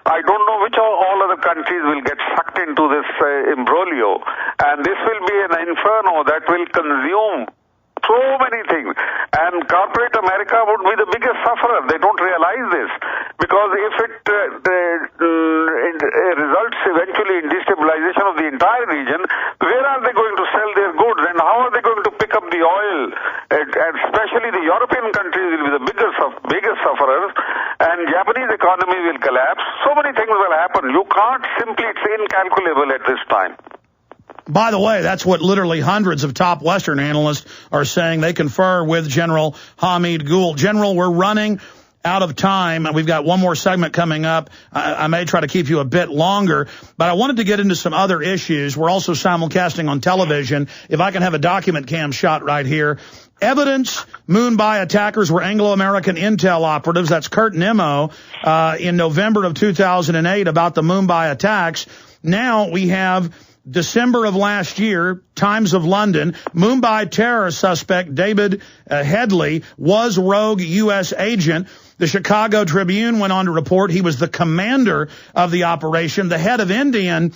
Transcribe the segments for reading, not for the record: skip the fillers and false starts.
I don't know which all other countries will get sucked into this imbroglio, and this will be an inferno that will consume so many things. And corporate America would be the biggest sufferer. They don't realize this, because if it results eventually in destabilization of the entire region, where are they going to sell their goods, and how are they going to pick up the oil? And especially the European countries will be the biggest sufferers, and Japanese economy will collapse. So many things will happen. You can't simply, it's incalculable at this time. By the way, that's what literally hundreds of top Western analysts are saying. They confer with General Hamid Gul. General, we're running out of time. We've got one more segment coming up. I may try to keep you a bit longer, but I wanted to get into some other issues. We're also simulcasting on television. If I can have a document cam shot right here. Evidence Mumbai attackers were Anglo-American intel operatives. That's Kurt Nimmo in November of 2008 about the Mumbai attacks. Now we have December of last year, Times of London, Mumbai terror suspect David Headley was rogue U.S. agent. The Chicago Tribune went on to report he was the commander of the operation. The head of Indian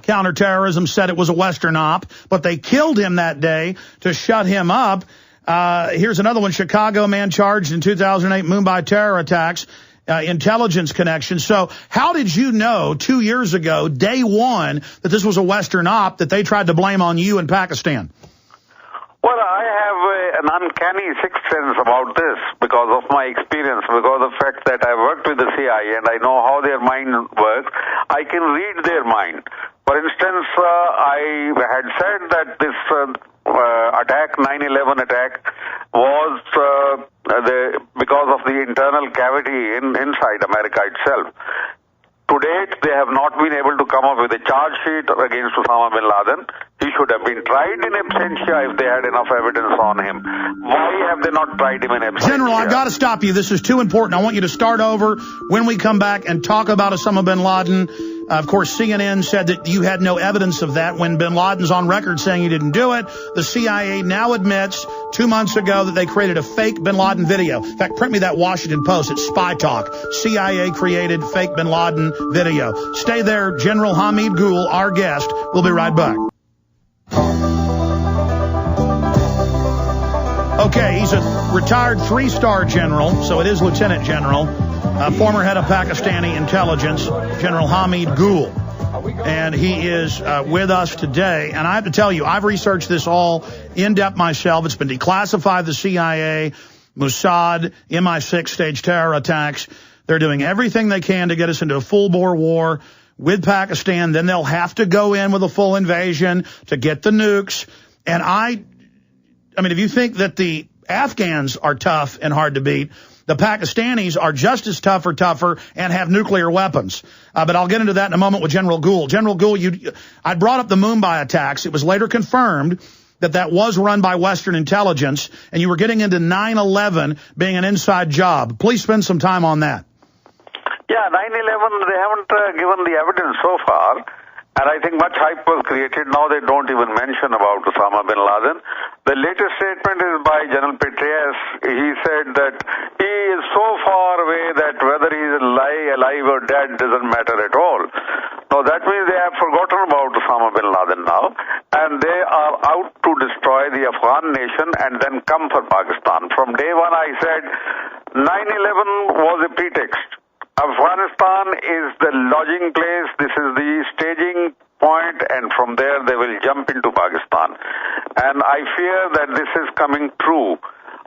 counterterrorism said it was a Western op, but they killed him that day to shut him up. Here's another one. Chicago man charged in 2008 Mumbai terror attacks. Intelligence connection. So how did you know 2 years ago, day one, that this was a Western op that they tried to blame on you in Pakistan? Well, I have an uncanny sixth sense about this because of my experience, because of the fact that I worked with the CIA and I know how their mind works. I can read their mind. For instance, I had said that this attack, 9/11 attack, was because of the internal cavity inside America itself. To date, they have not been able to come up with a charge sheet against Osama bin Laden. He should have been tried in absentia if they had enough evidence on him. Why have they not tried him in absentia? General, I've got to stop you. This is too important. I want you to start over when we come back and talk about Osama bin Laden. Of course, CNN said that you had no evidence of that when bin Laden's on record saying he didn't do it. The CIA now admits 2 months ago that they created a fake bin Laden video. In fact, print me that Washington Post. It's Spy Talk. CIA created fake bin Laden video. Stay there. General Hamid Gul, our guest. We'll be right back. Okay, he's a retired 3-star general, so it is Lieutenant General. Former head of Pakistani intelligence, General Hamid Gul. And he is with us today. And I have to tell you, I've researched this all in depth myself. It's been declassified, the CIA, Mossad, MI6 stage terror attacks. They're doing everything they can to get us into a full-bore war with Pakistan. Then they'll have to go in with a full invasion to get the nukes. And I mean, if you think that the Afghans are tough and hard to beat, the Pakistanis are just as tough or tougher and have nuclear weapons. But I'll get into that in a moment with General Gul. General Gul, I brought up the Mumbai attacks. It was later confirmed that was run by Western intelligence, and you were getting into 9/11 being an inside job. Please spend some time on that. Yeah, 9/11, they haven't given the evidence so far. And I think much hype was created. Now they don't even mention about Osama bin Laden. The latest statement is by General Petraeus. He said that he is so far away that whether he is alive or dead doesn't matter at all. So that means they have forgotten about Osama bin Laden now, and they are out to destroy the Afghan nation and then come for Pakistan. From day one I said 9/11 was a pretext. Afghanistan is the lodging place, this is the staging point, and from there they will jump into Pakistan. And I fear that this is coming true.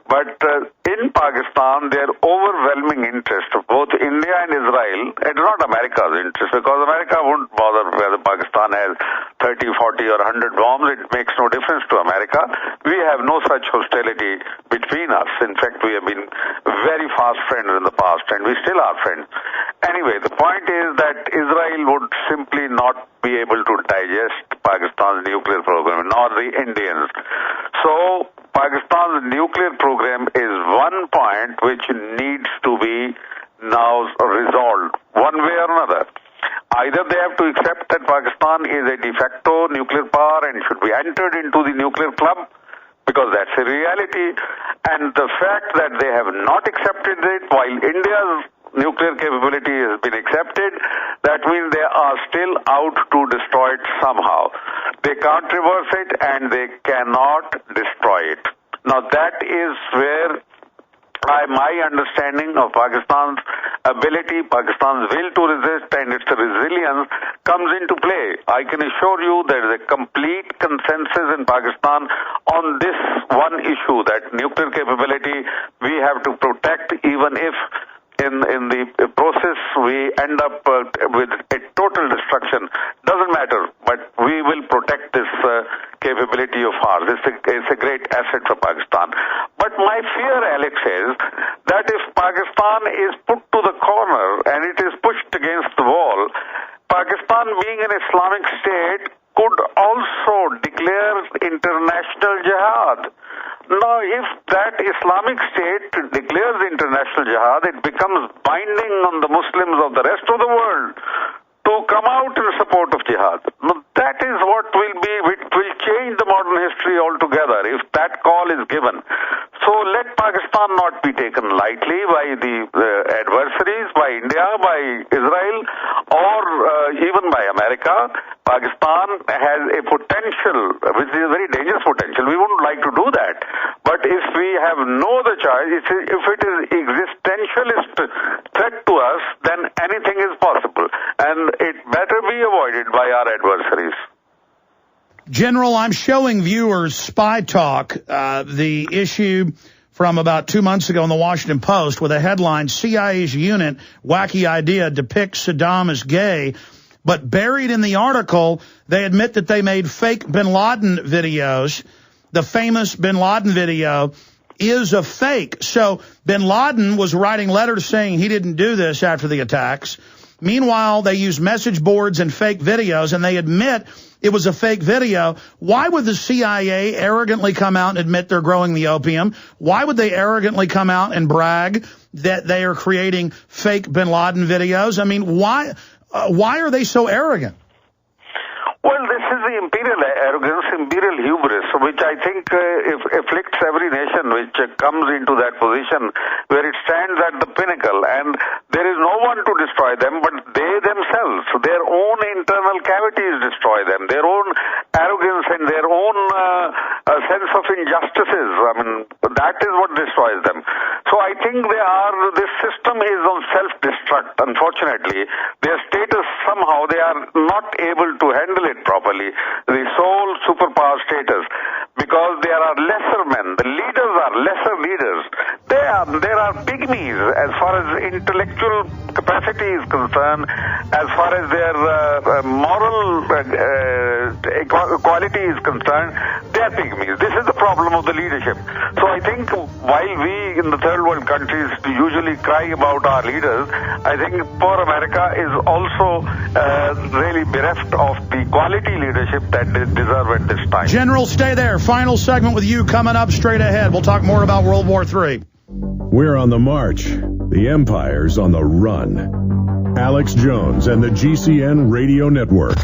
But in Pakistan, their overwhelming interest of both India and Israel, it's not America's interest, because America won't bother whether Pakistan has 30, 40 or 100 bombs. It makes no difference to America. We have no such hostility between us. In fact, we have been very fast friends in the past, and we still are friends. Anyway, the point is that Israel would simply not be able to digest Pakistan's nuclear program, nor the Indians. So Pakistan's nuclear program is one point which needs to be now resolved one way or another. Either they have to accept that Pakistan is a de facto nuclear power and should be entered into the nuclear club, because that's a reality. And the fact that they have not accepted it while India's nuclear capability has been accepted, that means they are still out to destroy it somehow. They can't reverse it and they cannot destroy it. Now that is where my understanding of Pakistan's ability, Pakistan's will to resist and its resilience comes into play. I can assure you there is a complete consensus in Pakistan on this one issue, that nuclear capability we have to protect, even if in the process we end up with a total destruction. Doesn't matter, but we will protect this capability of ours. It's a great asset for Pakistan. But my fear, Alex, is that if Pakistan is put to the corner and it is pushed against the wall, Pakistan, being an Islamic state, could also declare international jihad. Now, if that Islamic state declares international jihad, it becomes binding on the Muslims of the rest of the world to come out in support of jihad. Now, that is what will change the modern history altogether if that call is given. So let Pakistan not be taken lightly by the adversaries, by India, by Israel, or even by America. Pakistan has a potential, which is a very dangerous potential. We wouldn't like to do that. But if we have no other choice, if it is existentialist threat to us, then anything is possible. And it better be avoided by our adversaries. General, I'm showing viewers Spy Talk, the issue from about 2 months ago in the Washington Post with a headline, CIA's unit, wacky idea, depicts Saddam as gay. But buried in the article, they admit that they made fake bin Laden videos. The famous bin Laden video is a fake. So bin Laden was writing letters saying he didn't do this after the attacks. Meanwhile, they use message boards and fake videos, and they admit it was a fake video. Why would the CIA arrogantly come out and admit they're growing the opium? Why would they arrogantly come out and brag that they are creating fake bin Laden videos? I mean, why are they so arrogant? Well, this is the imperial arrogance, imperial hubris, which I think afflicts every nation which comes into that position where it stands at the pinnacle, and there is no one to destroy them but they themselves. Their own internal cavities destroy them, their own arrogance and their own sense of injustices. I mean, that is what destroys them. So I think this system is on self-destruct, unfortunately. Their status, somehow, they are not able to handle it properly, the sole superpower status, because there are lesser men. The leaders are lesser leaders. There are pygmies as far as intellectual capacity is concerned, as far as their moral equality is concerned. They are pygmies. This is the problem of the leadership. So I think while we in the third world countries usually cry about our leaders, I think poor America is also really bereft of the quality leadership that they deserve at this time. General, stay there. Final segment with you coming up straight ahead. We'll talk more about World War III. We're on the march. The empire's on the run. Alex Jones and the GCN Radio Network.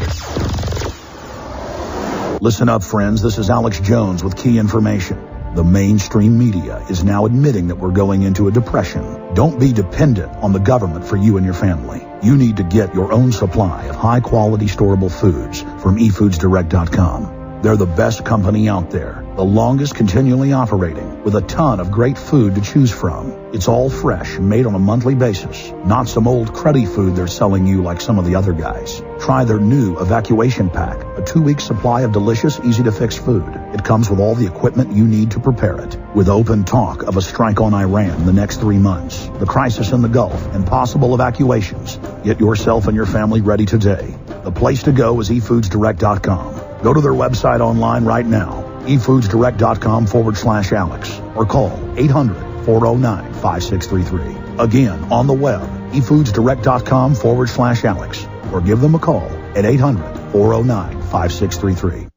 Listen up, friends. This is Alex Jones with key information. The mainstream media is now admitting that we're going into a depression. Don't be dependent on the government for you and your family. You need to get your own supply of high-quality storable foods from efoodsdirect.com. They're the best company out there, the longest continually operating, with a ton of great food to choose from. It's all fresh and made on a monthly basis, not some old cruddy food they're selling you like some of the other guys. Try their new evacuation pack, a 2-week supply of delicious, easy-to-fix food. It comes with all the equipment you need to prepare it. With open talk of a strike on Iran in the next 3 months, the crisis in the Gulf, and possible evacuations, get yourself and your family ready today. The place to go is efoodsdirect.com. Go to their website online right now, efoodsdirect.com/Alex, or call 800-409-5633. Again, on the web, efoodsdirect.com/Alex, or give them a call at 800-409-5633.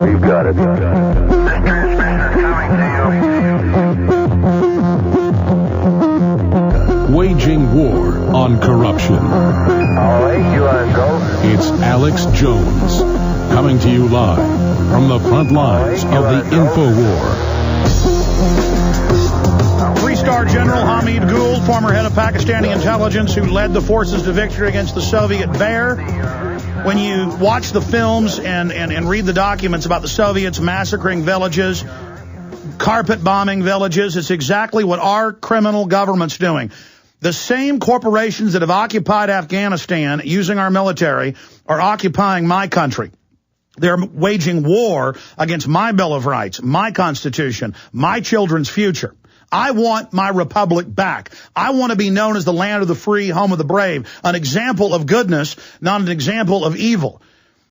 You got it. This transmission is coming to you. Waging war on corruption. All right, you want to go? It's Alex Jones, coming to you live from the front lines of the InfoWar. Three-star General Hamid Gul, former head of Pakistani intelligence who led the forces to victory against the Soviet Bear. When you watch the films and read the documents about the Soviets massacring villages, carpet bombing villages, it's exactly what our criminal government's doing. The same corporations that have occupied Afghanistan using our military are occupying my country. They're waging war against my Bill of Rights, my Constitution, my children's future. I want my republic back. I want to be known as the land of the free, home of the brave, an example of goodness, not an example of evil.